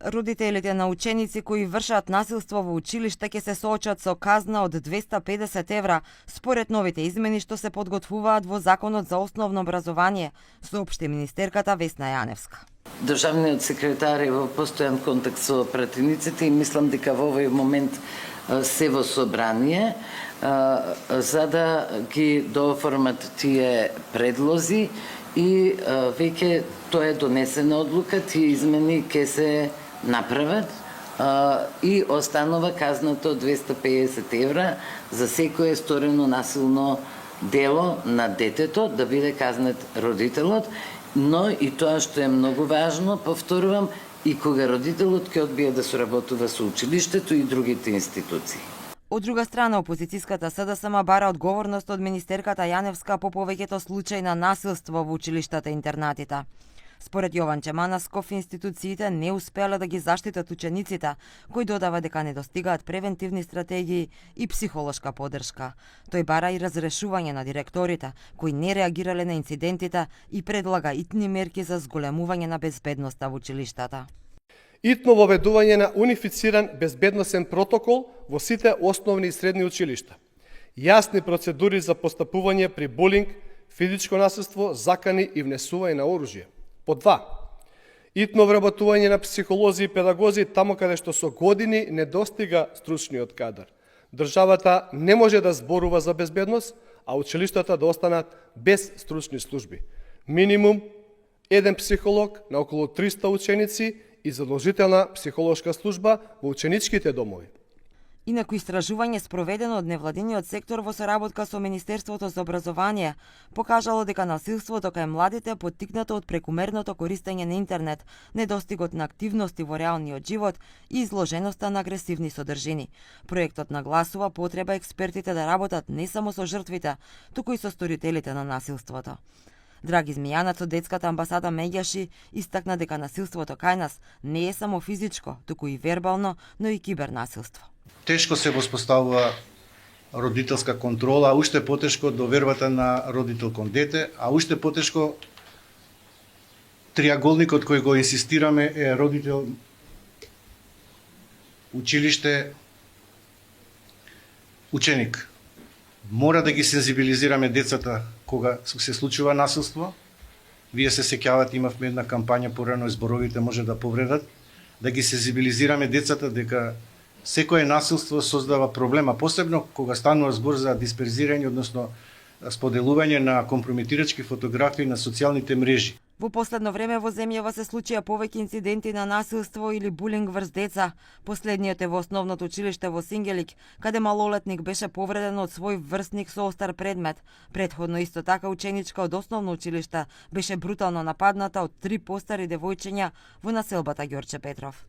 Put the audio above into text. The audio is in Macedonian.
Родителите на ученици кои вршат насилство во училиште ќе се соочат со казна од 250 евра според новите измени што се подготвуваат во Законот за основно образование, соопшти министерката Весна Јаневска. Државниот секретар е во постојан контакт со пратениците и мислам дека во овој момент се во собрание за да ги дооформат тие предлози и веќе тоа е донесена одлука, тие измени ќе се направат и останува казната од 250 евра за секое сторено насилно дело на детето, да биде казнет родителот, но и тоа што е многу важно, повторувам, и кога родителот ќе одбие да соработува со училиштето и другите институции. Од друга страна, опозицијската СДСМ бара одговорност од министерката Јаневска по повеќето случаи на насилство во училиштата и интернатите. Според Јован Чеманасков, институциите не успеале да ги заштитат учениците, кои додава дека не достигаат превентивни стратегии и психолошка поддршка. Тој бара и разрешување на директорите, кои не реагирале на инцидентите и предлага итни мерки за зголемување на безбедноста во училиштата. Итно воведување на унифициран безбедносен протокол во сите основни и средни училишта. Јасни процедури за постапување при булинг, физичко насилство, закани и внесување на оружје. По 2. Итно вработување на психолози и педагози таму каде што со години не достига стручниот кадар. Државата не може да зборува за безбедност, а училиштата да останат без стручни служби. Минимум 1 психолог на околу 300 ученици и задолжителна психолошка служба во ученичките домови. Инаку истражување спроведено од невладиниот сектор во соработка со Министерството за образование покажало дека насилството кај младите поттикнато од прекумерното користење на интернет, недостигот на активности во реалниот живот и изложеноста на агресивни содржини. Проектот нагласува потреба експертите да работат не само со жртвите, туку и со сторителите на насилството. Драги Змијанац од детската амбасада Меѓаши истакна дека насилството кај нас не е само физичко, туку и вербално, но и кибернасилство. Тешко се воспоставува родителска контрола, уште потешко довербата на родител кон дете, а уште потешко триаголникот кој го инсистираме е родител, училиште, ученик. Мора да ги сензибилизираме децата кога се случува насилство. Вие се сеќавате, имавме една кампања порано и зборовите може да повредат, да ги сензибилизираме децата дека секое насилство создава проблема, посебно кога станува збор за дисперзирање, односно споделување на компрометирачки фотографии на социјалните мрежи. Во последно време во земјава се случија повеќе инциденти на насилство или булинг врз деца. Последниот е во основното училиште во Сингелик, каде малолетник беше повреден од свој врсник со остар предмет. Претходно исто така ученичка од основно училиште беше брутално нападната од 3 постари девојчиња во населбата Ѓорче Петров.